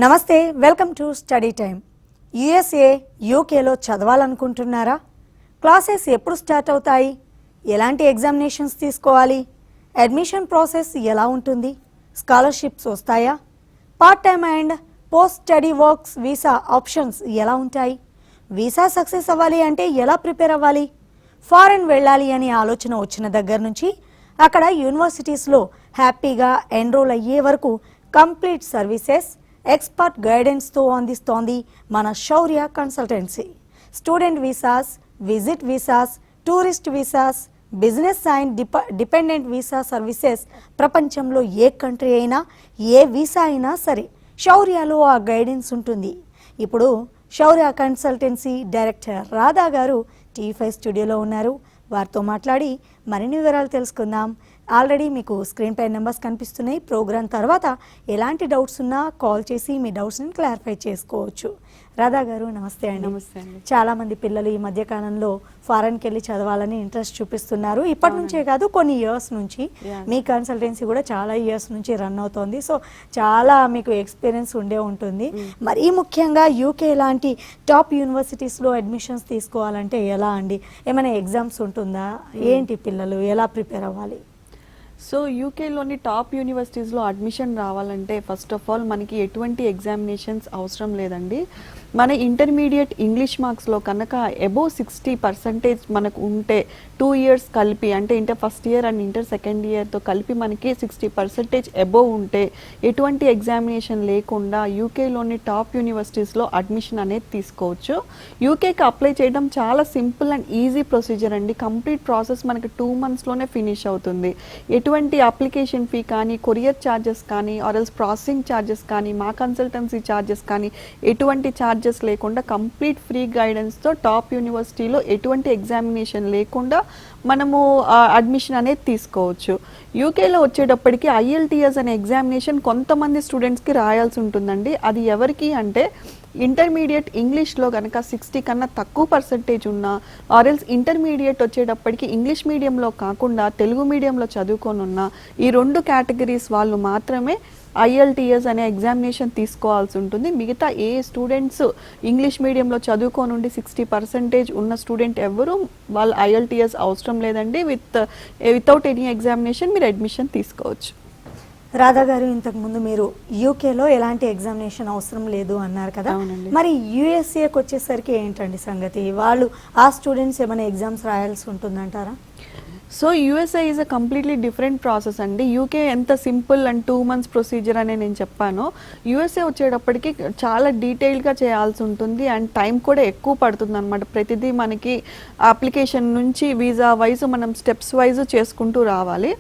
నమస్తే, welcome to study time. USA యూకేలో చదవాలనుకుంటున్నారా? Classes ఎప్పుడు స్టార్ట్ అవుతాయి? ఎలాంటి ఎగ్జామినేషన్స్ తీసుకోవాలి? అడ్మిషన్ ప్రాసెస్ ఎలా ఉంటుంది? స్కాలర్షిప్స్ వస్తాయా? Part time and post study works visa options ఎలా ఉంటాయి? వీసా సక్సెస్ అవ్వాలి అంటే ఎలా ప్రిపేర్ అవ్వాలి? ఫారెన్ వెళ్ళాలి అనే ఆలోచన వచ్చిన దగ్గర నుంచి అక్కడ యూనివర్సిటీస్లో హ్యాపీగా ఎన్రోల్ అయ్యే వరకు కంప్లీట్ సర్వీసెస్, ఎక్స్పర్ట్ గైడెన్స్తో అందిస్తోంది మన Shaurya consultancy. Student visas, visit visas, tourist visas, business and dependent visa services ప్రపంచంలో ఏ కంట్రీ అయినా, ఏ వీసా అయినా సరే శౌర్యలో ఆ గైడెన్స్ ఉంటుంది. ఇప్పుడు శౌర్య కన్సల్టెన్సీ డైరెక్టర్ రాధా గారు T5 స్టూడియోలో ఉన్నారు. వారితో మాట్లాడి మరిన్ని వివరాలు తెలుసుకుందాం. ఆల్రెడీ మీకు స్క్రీన్ పై నెంబర్స్ కనిపిస్తున్నాయి. ప్రోగ్రామ్ తర్వాత ఎలాంటి డౌట్స్ ఉన్నా కాల్ చేసి మీ డౌట్స్ని క్లారిఫై చేసుకోవచ్చు. రాధా గారు నమస్తే అండి. నమస్తే అండి. చాలా మంది పిల్లలు ఈ మధ్య కాలంలో ఫారెన్కి వెళ్ళి చదవాలని ఇంట్రెస్ట్ చూపిస్తున్నారు. ఇప్పటి నుంచే కాదు, కొన్ని ఇయర్స్ నుంచి. మీ కన్సల్టెన్సీ కూడా చాలా ఇయర్స్ నుంచి రన్ అవుతోంది. సో చాలా మీకు ఎక్స్పీరియన్స్ ఉండే ఉంటుంది. మరీ ముఖ్యంగా యూకే లాంటి టాప్ యూనివర్సిటీస్లో అడ్మిషన్స్ తీసుకోవాలంటే ఎలా అండి? ఏమైనా ఎగ్జామ్స్ ఉంటుందా? ఏంటి పిల్లలు ఎలా ప్రిపేర్ అవ్వాలి? సో యూకేలోని టాప్ యూనివర్సిటీస్లో అడ్మిషన్ రావాలంటే ఫస్ట్ ఆఫ్ ఆల్ మనకి ఎటువంటి ఎగ్జామినేషన్స్ అవసరం లేదండి. మన ఇంటర్మీడియట్ ఇంగ్లీష్ మార్క్స్లో కనుక అబోవ్ 60% మనకు ఉంటే 2 years కలిపి, అంటే inter first year and inter second ఇయర్తో కలిపి మనకి 60% అబోవ్ ఉంటే ఎటువంటి ఎగ్జామినేషన్ లేకుండా యూకేలోని టాప్ యూనివర్సిటీస్లో అడ్మిషన్ అనేది తీసుకోవచ్చు. యూకేకి అప్లై చేయడం చాలా సింపుల్ అండ్ ఈజీ ప్రొసీజర్ అండి. కంప్లీట్ ప్రాసెస్ మనకి 2 monthsలోనే ఫినిష్ అవుతుంది. ఎటువంటి అప్లికేషన్ ఫీ కానీ, కొరియర్ ఛార్జెస్ కానీ, ఆర్ఎల్స్ ప్రాసెసింగ్ ఛార్జెస్ కానీ, మా కన్సల్టెన్సీ ఛార్జెస్ కానీ ఎటువంటి ఛార్జెస్ లేకుండా కంప్లీట్ ఫ్రీ గైడెన్స్తో టాప్ యూనివర్సిటీలో ఎటువంటి ఎగ్జామినేషన్ లేకుండా మనము అడ్మిషన్ అనేది తీసుకోవచ్చు. యూకేలో వచ్చేటప్పటికి IELTS అనే ఎగ్జామినేషన్ కొంతమంది స్టూడెంట్స్కి రాయాల్సి ఉంటుందండి. అది ఎవరికి అంటే ఇంటర్మీడియట్ ఇంగ్లీష్లో కనుక 60 కన్నా తక్కువ పర్సెంటేజ్ ఉన్నా, ఆర్ఎల్స్ ఇంటర్మీడియట్ వచ్చేటప్పటికి ఇంగ్లీష్ మీడియంలో కాకుండా తెలుగు మీడియంలో చదువుకొని ఉన్న ఈ 2 కేటగిరీస్ వాళ్ళు మాత్రమే IELTS అనే ఎగ్జామినేషన్ తీసుకోవాల్సి ఉంటుంది. మిగతా ఏ స్టూడెంట్స్ ఇంగ్లీష్ మీడియంలో చదువుకొని ఉండి 60% ఉన్న స్టూడెంట్ ఎవరు వాళ్ళు IELTS అవసరం లేదండి. వితౌట్ ఎనీ ఎగ్జామినేషన్ మీరు అడ్మిషన్ తీసుకోవచ్చు. రాధా గారు, ఇంతకుముందు మీరు యూకేలో ఎలాంటి ఎగ్జామినేషన్ అవసరం లేదు అన్నారు కదా. మరి యూఎస్ఏకి వచ్చేసరికి ఏంటండి సంగతి? వాళ్ళు ఆ స్టూడెంట్స్ ఏమైనా ఎగ్జామ్స్ రాయాల్సి ఉంటుందంటారా? So USA is a completely different process అండి. యూకే ఎంత సింపుల్ అండ్ 2 months ప్రొసీజర్ అని నేను చెప్పాను. యూఎస్ఏ వచ్చేటప్పటికి చాలా డీటెయిల్గా చేయాల్సి ఉంటుంది అండ్ టైం కూడా ఎక్కువ పడుతుంది అనమాట. ప్రతిదీ మనకి అప్లికేషన్ నుంచి వీసా వైజ్ మనం స్టెప్స్ వైజ్ చేసుకుంటూ రావాలి.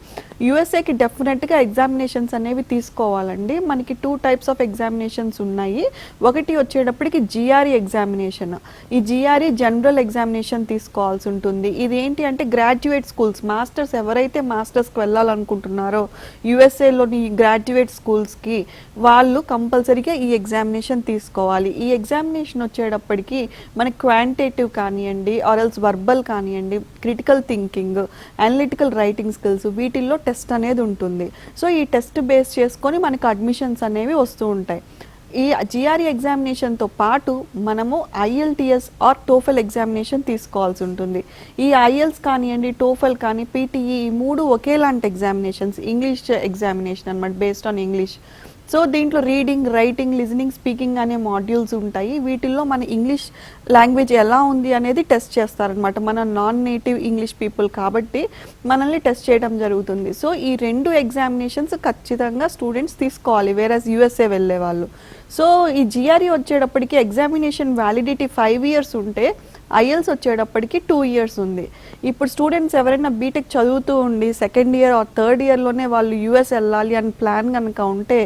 యూఎస్ఏకి డెఫినెట్గా ఎగ్జామినేషన్స్ అనేవి తీసుకోవాలండి. మనకి 2 types ఆఫ్ ఎగ్జామినేషన్స్ ఉన్నాయి. ఒకటి వచ్చేటప్పటికి GRE ఎగ్జామినేషన్. ఈ GRE జనరల్ ఎగ్జామినేషన్ తీసుకోవాల్సి ఉంటుంది. ఇది ఏంటి అంటే గ్రాడ్యుయేట్ స్కూల్స్, మాస్టర్స్ ఎవరైతే మాస్టర్స్కి వెళ్ళాలనుకుంటున్నారో యూఎస్ఏలోని గ్రాడ్యుయేట్ స్కూల్స్కి వాళ్ళు కంపల్సరీగా ఈ ఎగ్జామినేషన్ తీసుకోవాలి. ఈ ఎగ్జామినేషన్ వచ్చేటప్పటికి మనకి క్వాంటిటేటివ్ కానివ్వండి, ఆర్ఎల్స్ వర్బల్ కానివ్వండి, critical thinking, analytical writing skills, వీటిల్లో టెస్ట్ అనేది ఉంటుంది. సో ఈ టెస్ట్ బేస్ చేసుకొని మనకు అడ్మిషన్స్ అనేవి వస్తూ ఉంటాయి. ఈ GRE ఎగ్జామినేషన్తో పాటు మనము IELTS ఆర్ టోఫెల్ ఎగ్జామినేషన్ తీసుకోవాల్సి ఉంటుంది. ఈ IELTS కానివ్వండి, టోఫెల్ కానీ, PTE ఈ 3 ఒకేలాంటి ఎగ్జామినేషన్స్, ఇంగ్లీష్ ఎగ్జామినేషన్ అనమాట, బేస్డ్ ఆన్ ఇంగ్లీష్. సో దీంట్లో రీడింగ్, రైటింగ్, లిజనింగ్, స్పీకింగ్ అనే మాడ్యూల్స్ ఉంటాయి. వీటిల్లో మన ఇంగ్లీష్ లాంగ్వేజ్ ఎలా ఉంది అనేది టెస్ట్ చేస్తారనమాట. మన నాన్ నేటివ్ ఇంగ్లీష్ పీపుల్ కాబట్టి మనల్ని టెస్ట్ చేయడం జరుగుతుంది. సో ఈ 2 ఎగ్జామినేషన్స్ ఖచ్చితంగా స్టూడెంట్స్ తీసుకోవాలి, వేరేస్ USA వెళ్ళే వాళ్ళు. సో ఈ GRE వచ్చేటప్పటికి ఎగ్జామినేషన్ వ్యాలిడిటీ 5 years ఉంటే IELTS వచ్చేటప్పటికి 2 years ఉంది. ఇప్పుడు స్టూడెంట్స్ ఎవరైనా బీటెక్ చదువుతూ ఉండి సెకండ్ ఇయర్ ఆర్ థర్డ్ ఇయర్లోనే వాళ్ళు US వెళ్ళాలి అని ప్లాన్ కనుక ఉంటే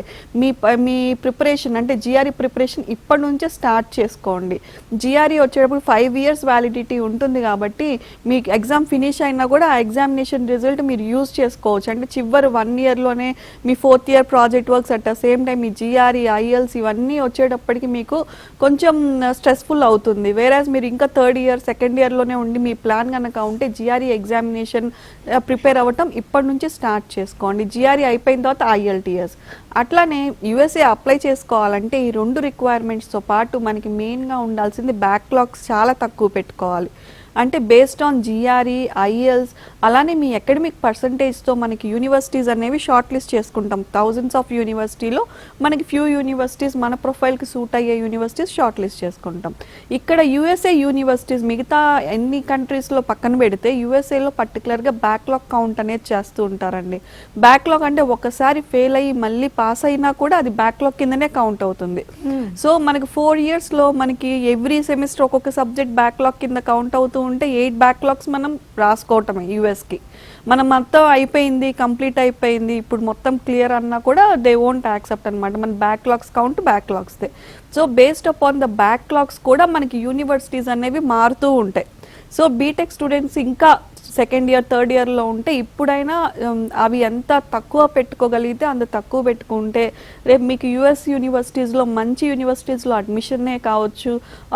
మీ ప్రిపరేషన్ అంటే GRE ప్రిపరేషన్ ఇప్పటి నుంచే స్టార్ట్ చేసుకోండి. GRE వచ్చేటప్పుడు 5 years వ్యాలిడిటీ ఉంటుంది కాబట్టి మీకు ఎగ్జామ్ ఫినిష్ అయినా కూడా ఆ ఎగ్జామినేషన్ రిజల్ట్ మీరు యూజ్ చేసుకోవచ్చు. అంటే చివరి 1 yearలోనే మీ 4th year project works at the same time me GRE, IELTS ఇవన్నీ వచ్చేటప్పటికి మీకు కొంచెం స్ట్రెస్ఫుల్ అవుతుంది. వేరేస్ మీరు ఇంకా థర్డ్ థర్డ్ ఇయర్ సెకండ్ ఇయర్లోనే ఉండి మీ ప్లాన్ కనుక ఉంటే జిఆర్ఈ ఎగ్జామినేషన్ ప్రిపేర్ అవ్వటం ఇప్పటి నుంచి స్టార్ట్ చేసుకోండి. జిఆర్ఈ అయిపోయిన తర్వాత ఐఎల్టీఎస్. అట్లానే యుఎస్ఏ అప్లై చేసుకోవాలంటే ఈ 2 రిక్వైర్మెంట్స్తో పాటు మనకి మెయిన్గా ఉండాల్సింది బ్యాక్లాగ్స్ చాలా తక్కువ పెట్టుకోవాలి. అంటే బేస్డ్ ఆన్ జిఆర్ఈ, ఐఎల్స్, అలానే మీ అకాడమిక్ పర్సంటేజ్తో మనకి యూనివర్సిటీస్ అనేవి షార్ట్ లిస్ట్ చేసుకుంటాం. థౌజండ్స్ ఆఫ్ యూనివర్సిటీలో మనకి ఫ్యూ యూనివర్సిటీస్ మన ప్రొఫైల్కి సూట్ అయ్యే యూనివర్సిటీస్ షార్ట్ లిస్ట్ చేసుకుంటాం. ఇక్కడ యూఎస్ఏ యూనివర్సిటీస్ మిగతా ఎన్ని కంట్రీస్లో పక్కన పెడితే యూఎస్ఏలో పర్టికులర్గా బ్యాక్లాగ్ కౌంట్ అనేది చేస్తూ ఉంటారండి. బ్యాక్లాగ్ అంటే ఒకసారి ఫెయిల్ అయ్యి మళ్ళీ పాస్ అయినా కూడా అది బ్యాక్లాగ్ కిందనే కౌంట్ అవుతుంది. సో మనకి 4 ఇయర్స్లో మనకి ఎవ్రీ సెమిస్టర్ ఒక్కొక్క సబ్జెక్ట్ బ్యాక్లాగ్ కింద కౌంట్ అవుతూ ఉంటే 8 బ్యాక్లాగ్స్ మనం రాసుకోవటమే. యూఎస్కి మనం మొత్తం అయిపోయింది, కంప్లీట్ అయిపోయింది, ఇప్పుడు మొత్తం క్లియర్ అన్నా కూడా దే వోంట్ యాక్సెప్ట్ అనమాట. మన బ్యాక్లాగ్స్ కౌంట్ బ్యాక్లాగ్స్దే. So based upon the backlogs కూడా మనకి యూనివర్సిటీస్ అనేవి మారుతూ ఉంటాయి. సో బీటెక్ స్టూడెంట్స్ ఇంకా సెకండ్ ఇయర్ థర్డ్ ఇయర్లో ఉంటే ఇప్పుడైనా అవి ఎంత తక్కువ పెట్టుకోగలిగితే అంత తక్కువ పెట్టుకుంటే రేపు మీకు యుఎస్ యూనివర్సిటీస్లో మంచి యూనివర్సిటీస్లో అడ్మిషన్నే కావచ్చు,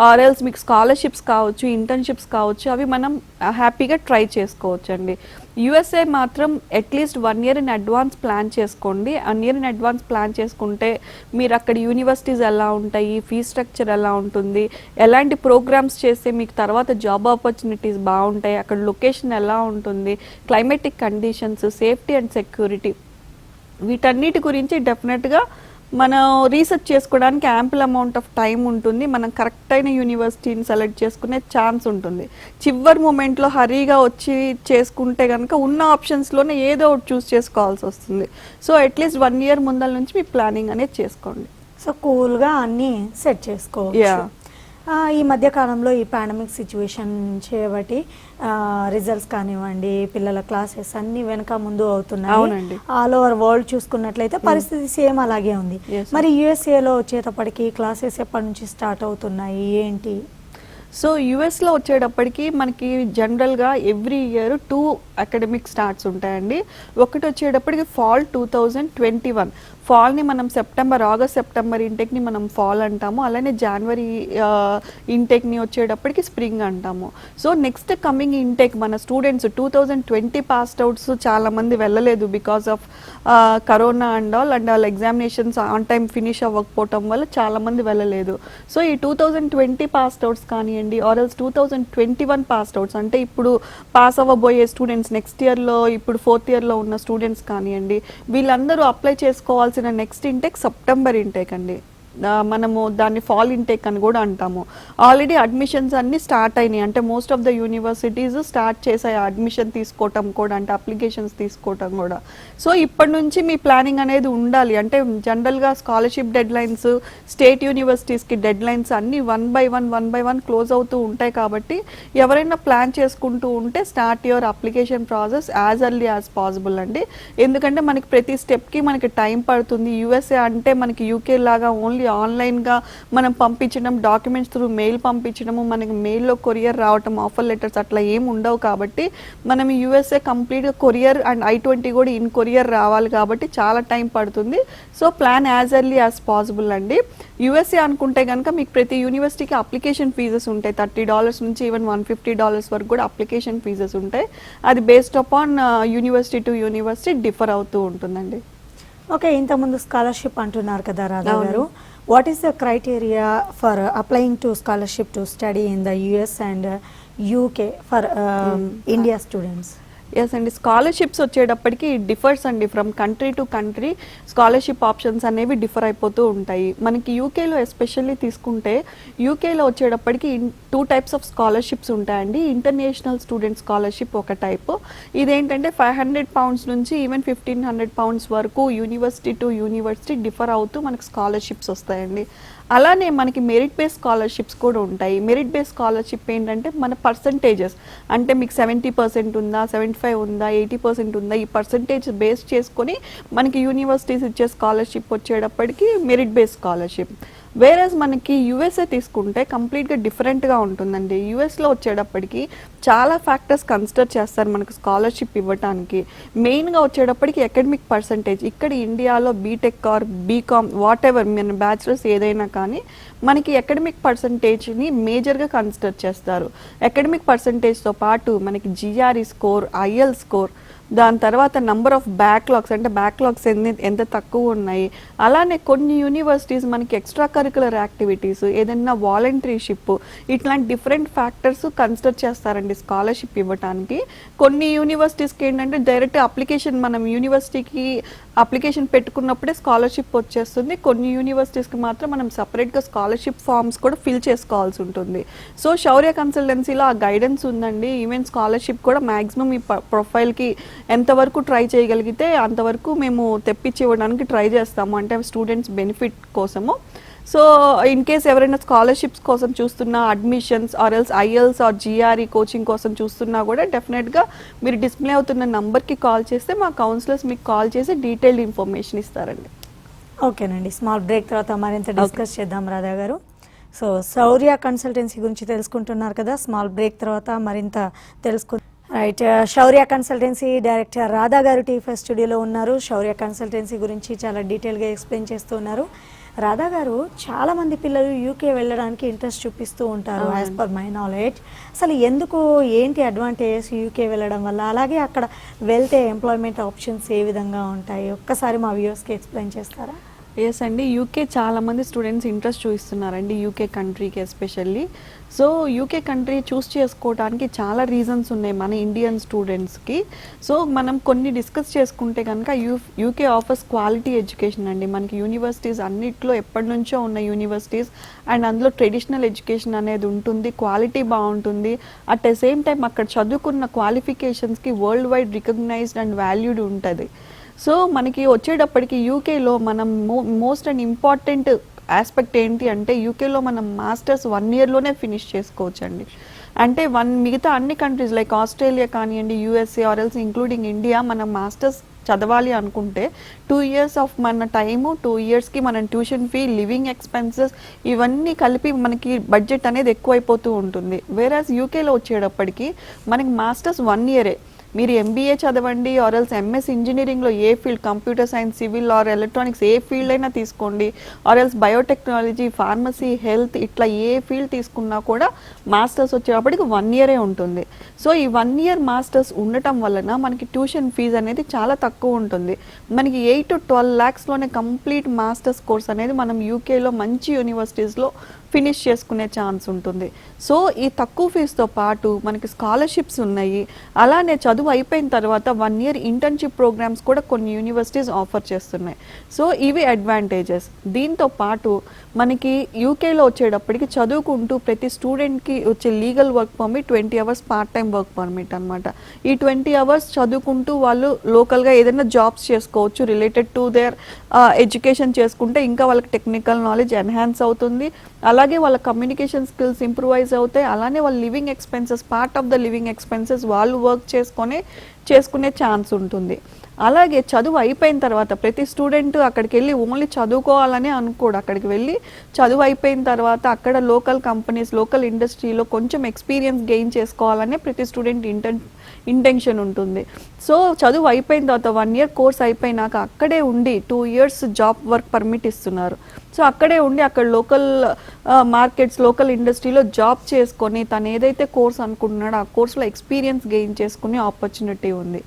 ఆర్ఎల్స్ మీకు స్కాలర్షిప్స్ కావచ్చు, ఇంటర్న్షిప్స్ కావచ్చు, అవి మనం హ్యాపీగా ట్రై చేసుకోవచ్చు అండి. యుఎస్ఏ మాత్రం at least 1 year in advance plan చేసుకోండి. 1 ఇయర్ ఇన్ అడ్వాన్స్ ప్లాన్ చేసుకుంటే మీరు అక్కడ యూనివర్సిటీస్ ఎలా ఉంటాయి, ఫీ స్ట్రక్చర్ ఎలా ఉంటుంది, ఎలాంటి ప్రోగ్రామ్స్ చేస్తే మీకు తర్వాత జాబ్ ఆపర్చునిటీస్ బాగుంటాయి, అక్కడ లొకేషన్ ఎలా ఉంటుంది, climatic conditions, safety and security, వీటన్నిటి గురించి డెఫినెట్గా మనం రీసెర్చ్ చేసుకోవడానికి యాంపుల్ అమౌంట్ ఆఫ్ టైం ఉంటుంది. మనం కరెక్ట్ అయిన యూనివర్సిటీని సెలెక్ట్ చేసుకునే ఛాన్స్ ఉంటుంది. చివరి మూమెంట్లో హరీగా వచ్చి చేసుకుంటే కనుక ఉన్న ఆప్షన్స్లోనే ఏదో ఒకటి చూస్ చేసుకోవాల్సి వస్తుంది. సో అట్లీస్ట్ 1 ఇయర్ ముందల నుంచి మీ ప్లానింగ్ అనేది చేసుకోండి. సో కూల్గా అన్నీ సెట్ చేసుకోవచ్చు. ఈ మధ్య కాలంలో ఈ పాండమిక్ సిచ్యువేషన్ చేయబట్టి రిజల్ట్స్ కానివ్వండి, పిల్లల క్లాసెస్ అన్ని వెనక ముందు అవుతున్నాయి. ఆల్ ఓవర్ వరల్డ్ చూసుకున్నట్లయితే పరిస్థితి సేమ్ అలాగే ఉంది. మరి యుఎస్ఏలో వచ్చేటప్పటికి క్లాసెస్ ఎప్పటి నుంచి స్టార్ట్ అవుతున్నాయి ఏంటి? సో యుఎస్లో వచ్చేటప్పటికి మనకి జనరల్గా ఎవ్రీ ఇయర్ 2 అకాడమిక్ స్టార్ట్స్ ఉంటాయండి. ఒకటి వచ్చేటప్పటికి ఫాల్ 2021. ఫాల్ని మనం ఆగస్ట్ సెప్టెంబర్ ఇంటేక్ని మనం ఫాల్ అంటాము. అలానే జనవరి ఇంటేక్ని వచ్చేటప్పటికి స్ప్రింగ్ అంటాము. సో నెక్స్ట్ కమింగ్ ఇంటేక్ మన స్టూడెంట్స్ 2020 పాస్డ్ అవుట్స్ చాలామంది వెళ్ళలేదు బికాస్ ఆఫ్ కరోనా అండ్ వాళ్ళ ఎగ్జామినేషన్స్ ఆన్ టైం ఫినిష్ అవ్వకపోవటం వల్ల చాలామంది వెళ్ళలేదు. సో ఈ 2020 పాస్డ్ అవుట్స్ కానివ్వండి, ఆర్ఎల్స్ 2021 పాస్డ్ అవుట్స్ అంటే ఇప్పుడు పాస్ అవ్వబోయే స్టూడెంట్స్, నెక్స్ట్ ఇయర్లో ఇప్పుడు 4th ఇయర్లో ఉన్న స్టూడెంట్స్ కానివ్వండి, వీళ్ళందరూ అప్లై చేసుకోవాల్సిన నెక్స్ట్ ఇంటేక్ సెప్టెంబర్ ఇంటేక్ అండి. మనము దాన్ని ఫాల్ ఇంటేక్ అని కూడా అంటాము. ఆల్రెడీ అడ్మిషన్స్ అన్ని స్టార్ట్ అయినాయి. అంటే most of the universities start చేసాయి అడ్మిషన్ తీసుకోవటం కూడా, అంటే అప్లికేషన్స్ తీసుకోవటం కూడా. సో ఇప్పటి నుంచి మీ ప్లానింగ్ అనేది ఉండాలి. అంటే జనరల్గా స్కాలర్షిప్ డెడ్ లైన్స్, స్టేట్ యూనివర్సిటీస్కి డెడ్ లైన్స్ అన్నీ 1 by 1 క్లోజ్ అవుతూ ఉంటాయి. కాబట్టి ఎవరైనా ప్లాన్ చేసుకుంటూ ఉంటే start your application process as early as possible అండి. ఎందుకంటే మనకి ప్రతి స్టెప్కి మనకి టైం పడుతుంది. యూఎస్ఏ అంటే మనకి యూకే లాగా ఓన్లీ ఆన్లైన్గా మనం పంపించడం, డాక్యుమెంట్స్ త్రూ మెయిల్ పంపించడము, మనకి మెయిల్లో కొరియర్ రావటం, ఆఫర్ లెటర్స్ అట్లా ఏమి ఉండవు. కాబట్టి మనం యూఎస్ఏ కంప్లీట్గా కొరియర్ అండ్ I-20 కూడా ఇన్ కొరియర్ రావాలి కాబట్టి చాలా టైం పడుతుంది. So plan as early as possible అండి. యూఎస్ఏ అనుకుంటే కనుక మీకు ప్రతి యూనివర్సిటీకి అప్లికేషన్ ఫీజెస్ ఉంటాయి. $30 నుంచి ఈవెన్ $150 వరకు కూడా అప్లికేషన్ ఫీజెస్ ఉంటాయి. అది based upon university to university differ అవుతూ ఉంటుందండి. ఓకే, ఇంతకుముందు స్కాలర్షిప్ అంటున్నారు కదా Radha garu, what is the criteria for applying to scholarship to study in the US and UK for India students? Yes అండి, స్కాలర్షిప్స్ వచ్చేటప్పటికి డిఫర్స్ అండి. From country to country scholarship options అనేవి differ అయిపోతూ ఉంటాయి. మనకి యూకేలో ఎస్పెషల్లీ తీసుకుంటే యూకేలో వచ్చేటప్పటికి 2 types ఆఫ్ స్కాలర్షిప్స్ ఉంటాయండి. ఇంటర్నేషనల్ స్టూడెంట్ స్కాలర్షిప్ ఒక టైప్. ఇదేంటంటే £500 నుంచి ఈవెన్ £1,500 వరకు యూనివర్సిటీ టు యూనివర్సిటీ డిఫర్ అవుతూ మనకు స్కాలర్షిప్స్ వస్తాయండి. అలానే మనకి మెరిట్ బేస్ స్కాలర్షిప్స్ కూడా ఉంటాయి. మెరిట్ బేస్ స్కాలర్షిప్ ఏంటంటే మన పర్సంటేజెస్, అంటే మీకు 70% ఉందా, 75 ఉందా, 80% ఉందా, ఈ పర్సంటేజ్ బేస్ చేసుకొని మనకి యూనివర్సిటీస్ ఇచ్చే స్కాలర్షిప్ వచ్చేటప్పటికి మెరిట్ బేస్ స్కాలర్షిప్. వేరేస్ మనకి యుఎస్ఏ తీసుకుంటే కంప్లీట్గా డిఫరెంట్గా ఉంటుందండి. యుఎస్లో వచ్చేటప్పటికి చాలా ఫ్యాక్టర్స్ కన్సిడర్ చేస్తారు మనకు స్కాలర్షిప్ ఇవ్వడానికి. మెయిన్గా వచ్చేటప్పటికి అకాడమిక్ పర్సంటేజ్. ఇక్కడ ఇండియాలో BTech or BCom whatever మన బ్యాచిలర్స్ ఏదైనా కానీ మనకి అకాడమిక్ పర్సంటేజ్ని మేజర్గా కన్సిడర్ చేస్తారు. అకాడమిక్ పర్సంటేజ్తో పాటు మనకి జిఆర్ఈ స్కోర్, ఐఎల్ స్కోర్, దాని తర్వాత నంబర్ ఆఫ్ బ్యాక్లాగ్స్ అంటే బ్యాక్లాగ్స్ ఎంత తక్కువ ఉన్నాయి. అలానే కొన్ని యూనివర్సిటీస్ మనకి ఎక్స్ట్రా కరికులర్ యాక్టివిటీస్, ఏదైనా వాలంటరీషిప్, ఇట్లాంటి డిఫరెంట్ ఫ్యాక్టర్స్ కన్సిడర్ చేస్తారండి స్కాలర్షిప్ ఇవ్వడానికి. కొన్ని యూనివర్సిటీస్కి ఏంటంటే డైరెక్ట్ అప్లికేషన్ మనం యూనివర్సిటీకి అప్లికేషన్ పెట్టుకున్నప్పుడే స్కాలర్షిప్ వచ్చేస్తుంది. కొన్ని యూనివర్సిటీస్కి మాత్రం మనం సపరేట్గా స్కాలర్షిప్ ఫామ్స్ కూడా ఫిల్ చేసుకోవాల్సి ఉంటుంది. సో శౌర్య కన్సల్టెన్సీలో ఆ గైడెన్స్ ఉందండి. ఈవెన్ స్కాలర్షిప్ కూడా మ్యాక్సిమం ఈ ప్రొఫైల్కి ఎంతవరకు ట్రై చేయగలిగితే అంతవరకు మేము తెప్పించి ఇవ్వడానికి ట్రై చేస్తాము, అంటే స్టూడెంట్స్ బెనిఫిట్ కోసము. సో ఇన్ కేస్ ఎవరైనా స్కాలర్షిప్స్ కోసం చూస్తున్నా, admissions or IELTS IELTS or GRE coaching కోసం చూస్తున్నా కూడా డెఫినెట్గా మీరు డిస్ప్లే అవుతున్న నంబర్కి కాల్ చేస్తే మా కౌన్సిలర్స్ మీకు కాల్ చేసి డీటెయిల్డ్ ఇన్ఫర్మేషన్ ఇస్తారండి. ఓకేనండి, స్మాల్ బ్రేక్ తర్వాత మరింత డిస్కస్ చేద్దాం రాధా గారు. సో శౌర్య కన్సల్టెన్సీ గురించి తెలుసుకుంటున్నారు కదా, స్మాల్ బ్రేక్ తర్వాత మరింత రైట్. శౌర్య కన్సల్టెన్సీ డైరెక్టర్ రాధా గారు టీఫెస్ స్టూడియోలో ఉన్నారు. శౌర్య కన్సల్టెన్సీ గురించి చాలా డీటెయిల్గా ఎక్స్ప్లెయిన్ చేస్తున్నారు. రాధా గారు, చాలామంది పిల్లలు యూకే వెళ్ళడానికి ఇంట్రెస్ట్ చూపిస్తూ ఉంటారు. యాజ్ పర్ మై నాలెడ్జ్, అసలు ఎందుకు, ఏంటి అడ్వాంటేజెస్ యూకే వెళ్ళడం వల్ల, అలాగే అక్కడ వెళ్తే ఎంప్లాయ్మెంట్ ఆప్షన్స్ ఏ విధంగా ఉంటాయి, ఒక్కసారి మా వ్యూవర్స్కి ఎక్స్ప్లెయిన్ చేస్తారా? ఎస్ అండి, యూకే చాలామంది స్టూడెంట్స్ ఇంట్రెస్ట్ చూపిస్తున్నారండి యూకే కంట్రీకి ఎస్పెషల్లీ. సో యూకే కంట్రీ చూస్ చేసుకోవడానికి చాలా రీజన్స్ ఉన్నాయి మన ఇండియన్ స్టూడెంట్స్కి. సో మనం కొన్ని డిస్కస్ చేసుకుంటే కనుక యూకే ఆఫర్స్ క్వాలిటీ ఎడ్యుకేషన్ అండి. మనకి యూనివర్సిటీస్ అన్నిట్లో ఎప్పటి నుంచో ఉన్న యూనివర్సిటీస్, అండ్ అందులో ట్రెడిషనల్ ఎడ్యుకేషన్ అనేది ఉంటుంది, క్వాలిటీ బాగుంటుంది. అట్ ద సేమ్ టైం అక్కడ చదువుకున్న క్వాలిఫికేషన్స్కి world wide recognised and valued ఉంటుంది. సో మనకి వచ్చేటప్పటికి యూకేలో మనం మోస్ట్ అండ్ ఇంపార్టెంట్ ఆస్పెక్ట్ ఏంటి అంటే యూకేలో మనం మాస్టర్స్ 1 yearలోనే ఫినిష్ చేసుకోవచ్చు అండి. అంటే మిగతా అన్ని కంట్రీస్ లైక్ ఆస్ట్రేలియా కానివ్వండి, USA or else including India, మనం మాస్టర్స్ చదవాలి అనుకుంటే 2 years ఆఫ్ మన టైము, 2 yearsకి మనం ట్యూషన్ ఫీ, లివింగ్ ఎక్స్పెన్సెస్ ఇవన్నీ కలిపి మనకి బడ్జెట్ అనేది ఎక్కువైపోతూ ఉంటుంది. వేరాజ్ యూకేలో వచ్చేటప్పటికి మనకి మాస్టర్స్ 1 year. మీరు ఎంబీఏ చదవండి ఆర్ ఎల్స్ ఎంఎస్ ఇంజనీరింగ్లో ఏ field, computer science, civil or electronics ఏ ఫీల్డ్ అయినా తీసుకోండి, or else biotechnology, pharmacy, health, ఇట్లా ఏ ఫీల్డ్ తీసుకున్నా కూడా మాస్టర్స్ వచ్చేటప్పటికి 1 year ఉంటుంది. సో ఈ 1 year మాస్టర్స్ ఉండటం వలన మనకి ట్యూషన్ ఫీజు అనేది చాలా తక్కువ ఉంటుంది. మనకి 8 to 12 lakhsలోనే కంప్లీట్ మాస్టర్స్ కోర్స్ అనేది మనం యూకేలో మంచి యూనివర్సిటీస్లో ఫినిష్ చేసుకునే ఛాన్స్ ఉంటుంది. సో ఈ తక్కువ ఫీజుతో పాటు మనకి స్కాలర్షిప్స్ ఉన్నాయి. అలానే చదువు అయిపోయిన తర్వాత 1 year ఇంటర్న్షిప్ ప్రోగ్రామ్స్ కూడా కొన్ని యూనివర్సిటీస్ ఆఫర్ చేస్తున్నాయి. సో ఇవి అడ్వాంటేజెస్. దీంతో పాటు మనకి యూకేలో వచ్చేటప్పటికి చదువుకుంటూ ప్రతి స్టూడెంట్కి వచ్చే legal work permit 20 hours part time work permit అనమాట. ఈ 20 hours చదువుకుంటూ వాళ్ళు లోకల్గా ఏదైనా జాబ్స్ చేసుకోవచ్చు రిలేటెడ్ టు దేర్ ఎడ్యుకేషన్ చేసుకుంటే ఇంకా వాళ్ళకి టెక్నికల్ నాలెడ్జ్ ఎన్హాన్స్ అవుతుంది. అలాగే వాళ్ళ కమ్యూనికేషన్ స్కిల్స్ ఇంప్రూవైజ్ అవుతాయి. అలానే వాళ్ళ living expenses, part of the living expenses వాళ్ళు వర్క్ చేసుకునే ఛాన్స్ ఉంటుంది. అలాగే చదువు అయిపోయిన తర్వాత ప్రతి స్టూడెంట్ అక్కడికి వెళ్ళి ఓన్లీ చదువుకోవాలని అనుకోడు. అక్కడికి వెళ్ళి చదువు అయిపోయిన తర్వాత అక్కడ లోకల్ కంపెనీస్, లోకల్ ఇండస్ట్రీలో కొంచెం ఎక్స్పీరియన్స్ గెయిన్ చేసుకోవాలనే ప్రతి స్టూడెంట్ ఇంటెన్షన్ ఉంటుంది. సో చదువు అయిపోయిన తర్వాత 1 year కోర్స్ అయిపోయినాక అక్కడే ఉండి 2 years జాబ్ వర్క్ పర్మిట్ ఇస్తున్నారు. సో అక్కడే ఉండి అక్కడ లోకల్ మార్కెట్స్, లోకల్ ఇండస్ట్రీలో జాబ్ చేసుకొని తను ఏదైతే కోర్స్ అనుకుంటున్నాడో ఆ కోర్సులో ఎక్స్పీరియన్స్ గెయిన్ చేసుకునే ఆపర్చునిటీ ఉంది.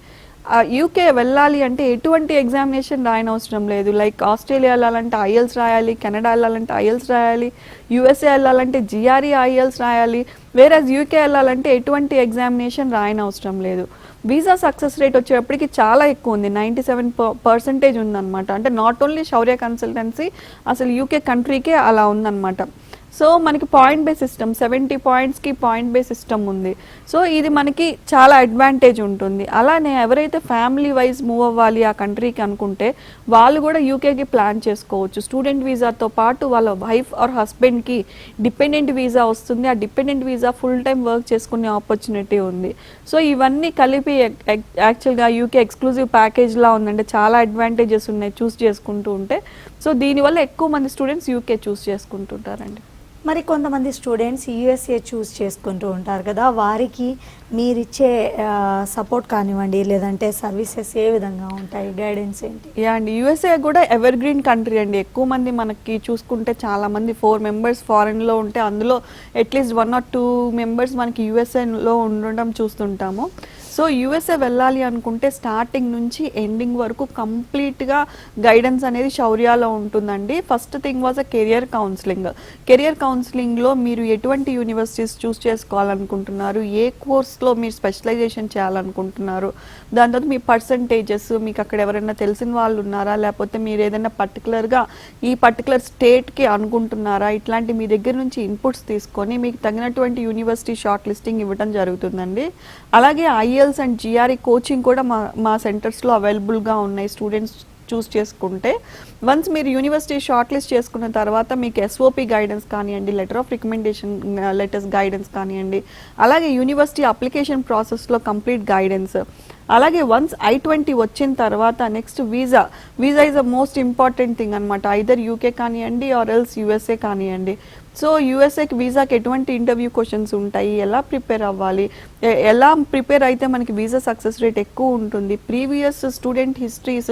యూకే వెళ్ళాలి అంటే ఎటువంటి ఎగ్జామినేషన్ రాయనవసరం లేదు. లైక్ ఆస్ట్రేలియా వెళ్ళాలంటే ఐఎల్స్ రాయాలి, కెనడా వెళ్ళాలంటే ఐఎల్స్ రాయాలి, యూఎస్ఏ వెళ్ళాలంటే జిఆర్ఈ ఐఎల్స్ రాయాలి. వేరేజ్ యూకే వెళ్ళాలంటే ఎటువంటి ఎగ్జామినేషన్ రాయనవసరం లేదు. వీసా సక్సెస్ రేట్ వచ్చేటప్పటికి చాలా ఎక్కువ ఉంది, 97% ఉందన్నమాట. అంటే నాట్ ఓన్లీ శౌర్య కన్సల్టెన్సీ, అసలు యూకే కంట్రీకే అలా ఉందన్నమాట. సో మనకి పాయింట్ బేస్ సిస్టమ్ 70 పాయింట్స్కి పాయింట్ బేస్ సిస్టమ్ ఉంది. సో ఇది మనకి చాలా అడ్వాంటేజ్ ఉంటుంది. అలానే ఎవరైతే ఫ్యామిలీ వైజ్ మూవ్ అవ్వాలి ఆ కంట్రీకి అనుకుంటే వాళ్ళు కూడా యూకేకి ప్లాన్ చేసుకోవచ్చు. స్టూడెంట్ వీసాతో పాటు వాళ్ళ వైఫ్ ఆర్ హస్బెండ్కి డిపెండెంట్ వీసా వస్తుంది. ఆ dependent visa full time work చేసుకునే ఆపర్చునిటీ ఉంది. సో ఇవన్నీ కలిపి యాక్చువల్గా యూకే ఎక్స్క్లూజివ్ ప్యాకేజ్లా ఉందంటే చాలా అడ్వాంటేజెస్ ఉన్నాయి చూస్ చేసుకుంటూ ఉంటే. సో దీనివల్ల ఎక్కువ మంది స్టూడెంట్స్ యూకే చూస్ చేసుకుంటుంటారండి. మరి కొంతమంది స్టూడెంట్స్ యూఎస్ఏ చూస్ చేసుకుంటూ ఉంటారు కదా, వారికి మీరిచ్చే సపోర్ట్ కానివ్వండి లేదంటే సర్వీసెస్ ఏ విధంగా ఉంటాయి, గైడెన్స్ ఏంటి? యా అండి, యూఎస్ఏ కూడా ఎవర్ గ్రీన్ కంట్రీ అండి. ఎక్కువ మంది మనకి చూసుకుంటే చాలా మంది 4 మెంబర్స్ ఫారెన్లో ఉంటే అందులో అట్లీస్ట్ 1 or 2 మెంబర్స్ మనకి యూఎస్ఏలో ఉండడం చూస్తుంటాము. సో యూఎస్ఏ వెళ్ళాలి అనుకుంటే స్టార్టింగ్ నుంచి ఎండింగ్ వరకు కంప్లీట్గా గైడెన్స్ అనేది శౌర్యాలో ఉంటుందండి. First thing was a career counselling. Career కౌన్సిలింగ్లో మీరు ఎటువంటి యూనివర్సిటీస్ చూస్ చేసుకోవాలనుకుంటున్నారు, ఏ కోర్స్లో మీరు స్పెషలైజేషన్ చేయాలనుకుంటున్నారు, దాని తర్వాత మీ పర్సంటేజెస్, మీకు అక్కడ ఎవరైనా తెలిసిన వాళ్ళు ఉన్నారా, లేకపోతే మీరు ఏదైనా పర్టికులర్గా ఈ పర్టికులర్ స్టేట్కి అనుకుంటున్నారా, ఇట్లాంటి మీ దగ్గర నుంచి ఇన్పుట్స్ తీసుకొని మీకు తగినటువంటి యూనివర్సిటీ షార్ట్ లిస్టింగ్ ఇవ్వడం జరుగుతుందండి. అలాగే IELTS అండ్ GRE కోచింగ్ కూడా మా సెంటర్స్లో అవైలబుల్గా ఉన్నాయి. స్టూడెంట్స్ చూస్ చేసుకుంటే వన్స్ మీరు యూనివర్సిటీ షార్ట్ లిస్ట్ చేసుకున్న తర్వాత మీకు SOP గైడెన్స్ కానివ్వండి, letter of recommendation letters guidance కానివ్వండి, అలాగే యూనివర్సిటీ అప్లికేషన్ ప్రాసెస్లో కంప్లీట్ గైడెన్స్, అలాగే వన్స్ I-20 వచ్చిన తర్వాత next visa is a most important thing అనమాట. ఐదర్ యూకే కానివ్వండి ఆర్ ఎల్స్ USA కానివ్వండి. సో యూఎస్ఏకి వీసాకి ఎటువంటి ఇంటర్వ్యూ క్వశ్చన్స్ ఉంటాయి, ఎలా ప్రిపేర్ అవ్వాలి, ఎలా ప్రిపేర్ అయితే మనకి వీసా సక్సెస్ రేట్ ఎక్కువ ఉంటుంది, previous student histories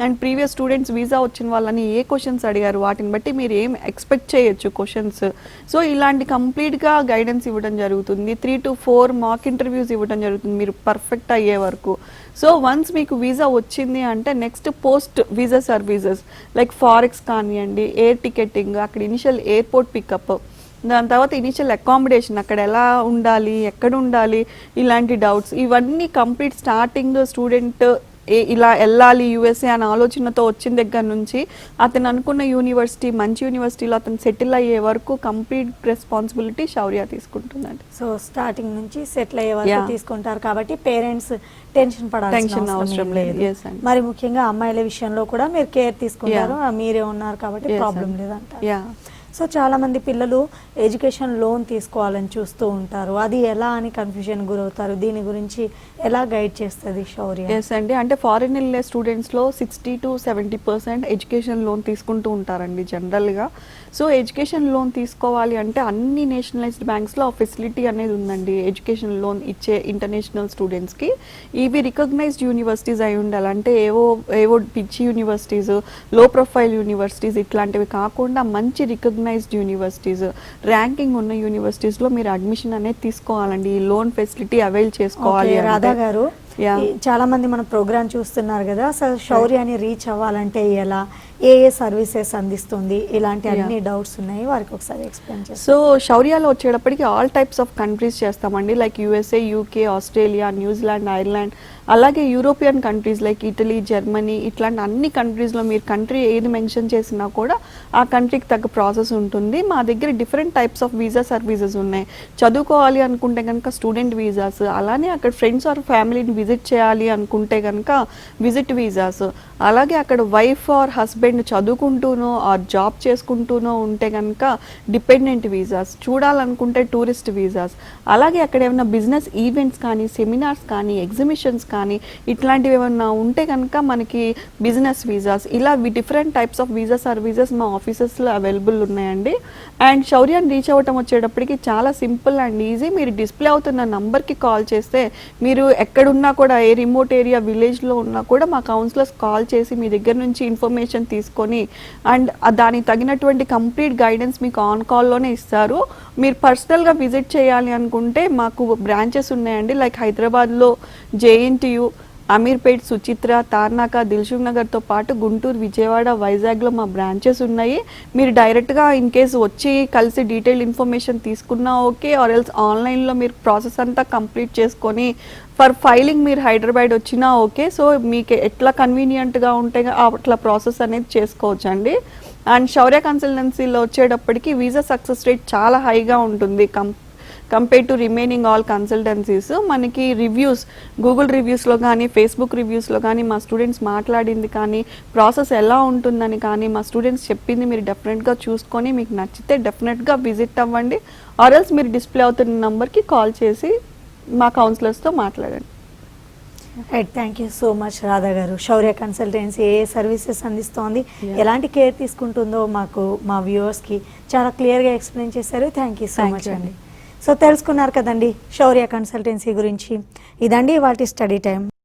and previous students visa వచ్చిన వాళ్ళని ఏ క్వశ్చన్స్ అడిగారు, వాటిని బట్టి మీరు ఏం ఎక్స్పెక్ట్ చేయొచ్చు క్వశ్చన్స్. సో ఇలాంటి కంప్లీట్గా గైడెన్స్ ఇవ్వడం జరుగుతుంది. 3 to 4 మాక్ ఇంటర్వ్యూస్ ఇవ్వడం జరుగుతుంది మీరు పర్ఫెక్ట్ అయ్యే వరకు. సో వన్స్ మీకు వీసా వచ్చింది అంటే next post visa services like forex కానివ్వండి, ఎయిర్ టికెటింగ్, అక్కడ ఇనిషియల్ ఎయిర్పోర్ట్ పికప్, దాని తర్వాత ఇనిషియల్ అకామిడేషన్, అక్కడ ఎలా ఉండాలి, ఎక్కడ ఉండాలి, ఇలాంటి డౌట్స్ ఇవన్నీ కంప్లీట్ స్టార్టింగ్ స్టూడెంట్ ఇలా వెళ్ళాలి యూఎస్ఏ అనే ఆలోచనతో వచ్చిన దగ్గర నుంచి అతను అనుకున్న యూనివర్సిటీ మంచి యూనివర్సిటీలో అతను సెటిల్ అయ్యే వరకు కంప్లీట్ రెస్పాన్సిబిలిటీ శౌర్య తీసుకుంటుందండి. సో స్టార్టింగ్ నుంచి సెటిల్ అయ్యే వరకు తీసుకుంటారు కాబట్టి పేరెంట్స్ టెన్షన్ పడాల్సిన అవసరం లేదు. మరి ముఖ్యంగా అమ్మాయిల విషయంలో కూడా మీరు కేర్ తీసుకుంటారు, మీరే ఉన్నారు కాబట్టి ప్రాబ్లం లేదంటారు. సో చాలా మంది పిల్లలు ఎడ్యుకేషన్ లోన్ తీసుకోవాలని చూస్తూ ఉంటారు, అది ఎలా అని కన్ఫ్యూజన్ గురవుతారు, దీని గురించి ఎలా గైడ్ చేస్తుంది శౌర్య? ఎస్ అండి, అంటే ఫారిన్ వెళ్ళే స్టూడెంట్స్లో 60 to 70% ఎడ్యుకేషన్ లోన్ తీసుకుంటూ ఉంటారండి జనరల్గా. సో ఎడ్యుకేషన్ లోన్ తీసుకోవాలి అంటే అన్ని నేషనలైజ్డ్ బ్యాంక్స్లో ఆ ఫెసిలిటీ అనేది ఉందండి. ఎడ్యుకేషన్ లోన్ ఇచ్చే ఇంటర్నేషనల్ స్టూడెంట్స్కి ఇవి రికగ్నైజ్డ్ యూనివర్సిటీస్ అయి ఉండాలి. అంటే ఏవో పిచ్చి యూనివర్సిటీస్, లో ప్రొఫైల్ యూనివర్సిటీస్ ఇట్లాంటివి కాకుండా మంచి రికగ్నైజ్డ్ యూనివర్సిటీస్, ర్యాంకింగ్ ఉన్న యూనివర్సిటీస్లో మీరు అడ్మిషన్ అనేది తీసుకోవాలండి. ఈ లోన్ ఫెసిలిటీ అవైల్ చేసుకోవాలి. రాధా గారు, చాలా మంది మన ప్రోగ్రామ్ చూస్తున్నారు కదా, అసలు శౌర్యాన్ని రీచ్ అవ్వాలంటే ఎలా, ఏ సర్వీసెస్ అందిస్తుంది, ఇలాంటి అన్ని డౌట్స్ ఉన్నాయి, వారికి ఒకసారి ఎక్స్ప్లెయిన్ చేస్తాం. సో శౌర్యాలో వచ్చేటప్పటికి ఆల్ టైప్స్ ఆఫ్ కంట్రీస్ చేస్తామండి, like USA, UK, Australia, New Zealand, Ireland, అలాగే European countries like Italy, Germany, ఇట్లాంటి అన్ని కంట్రీస్లో మీరు కంట్రీ ఏది మెన్షన్ చేసినా కూడా ఆ కంట్రీకి తగ్గ ప్రాసెస్ ఉంటుంది. మా దగ్గర different types of visa services ఉన్నాయి. చదువుకోవాలి అనుకుంటే కనుక స్టూడెంట్ వీసాస్, అలానే అక్కడ ఫ్రెండ్స్ ఆర్ ఫ్యామిలీని విజిట్ చేయాలి అనుకుంటే కనుక విజిట్ వీసాస్, అలాగే అక్కడ వైఫ్ ఆర్ హస్బెండ్ చదువుకుంటూనో ఆర్ జాబ్ చేసుకుంటూనో ఉంటే కనుక డిపెండెంట్ వీసాస్, చూడాలనుకుంటే టూరిస్ట్ వీసాస్, అలాగే అక్కడ ఏమైనా బిజినెస్ ఈవెంట్స్ కానీ, సెమినార్స్ కానీ, ఎగ్జిబిషన్స్ కానీ ఇట్లాంటివి ఏమన్నా ఉంటే కనుక మనకి బిజినెస్ వీసాస్, ఇలా different types of visa services మా ఆఫీసెస్లో అవైలబుల్ ఉన్నాయండి. అండ్ శౌర్యాన్ని రీచ్ అవ్వటం వచ్చేటప్పటికి చాలా సింపుల్ అండ్ ఈజీ. మీరు డిస్ప్లే అవుతున్న నంబర్కి కాల్ చేస్తే మీరు ఎక్కడున్నా కూడా, ఏ రిమోట్ ఏరియా విలేజ్లో ఉన్నా కూడా మా కౌన్సిలర్స్ కాల్ చేసి మీ దగ్గర నుంచి ఇన్ఫర్మేషన్ తీసుకొని అండ్ దానికి తగినటువంటి కంప్లీట్ గైడెన్స్ మీకు ఆన్ కాల్లోనే ఇస్తారు. మీరు పర్సనల్గా విజిట్ చేయాలి అనుకుంటే మాకు బ్రాంచెస్ ఉన్నాయండి, లైక్ హైదరాబాద్లో JNTU, అమీర్పేట్, సుచిత్ర, తార్నాక, దిల్సుఖ్ నగర్తో పాటు గుంటూరు, విజయవాడ, వైజాగ్లో మా బ్రాంచెస్ ఉన్నాయి. మీరు డైరెక్ట్గా ఇన్ కేసు వచ్చి కలిసి డీటెయిల్ ఇన్ఫర్మేషన్ తీసుకున్నా ఓకే, ఆర్ ఎల్స్ ఆన్లైన్లో మీరు ప్రాసెస్ అంతా కంప్లీట్ చేసుకొని ఫర్ ఫైలింగ్ మీరు హైదరాబాద్ వచ్చినా ఓకే. సో మీకు ఎట్లా కన్వీనియంట్గా ఉంటే అట్లా ప్రాసెస్ అనేది చేసుకోవచ్చండి. అండ్ శౌర్య కన్సల్టెన్సీలో వచ్చేటప్పటికి వీసా సక్సెస్ రేట్ చాలా హైగా ఉంటుంది compare to remaining all consultancies. మనకి రివ్యూస్, గూగుల్ రివ్యూస్లో కానీ ఫేస్బుక్ రివ్యూస్లో కానీ మా స్టూడెంట్స్ మాట్లాడింది కానీ ప్రాసెస్ ఎలా ఉంటుందని కానీ మా స్టూడెంట్స్ చెప్పింది మీరు డెఫినెట్గా చూసుకొని మీకు నచ్చితే డెఫినెట్గా విజిట్ అవ్వండి. ఆర్ ఎల్స్ మీరు డిస్ప్లే అవుతున్న నెంబర్కి కాల్ చేసి మా కౌన్సిలర్స్తో మాట్లాడండి. Right, thank you so much Radha గారు. శౌర్య కన్సల్టెన్సీ ఏ సర్వీసెస్ అందిస్తోంది, ఎలాంటి కేర్ తీసుకుంటుందో మాకు మా వ్యూవర్స్కి చాలా క్లియర్గా ఎక్స్ప్లెయిన్ చేశారు. Thank you so Thank much you అండి. సో తెలుసుకున్నారు కదండి శౌర్య కన్సల్టెన్సీ గురించి. ఇదండి వాటి స్టడీ టైం.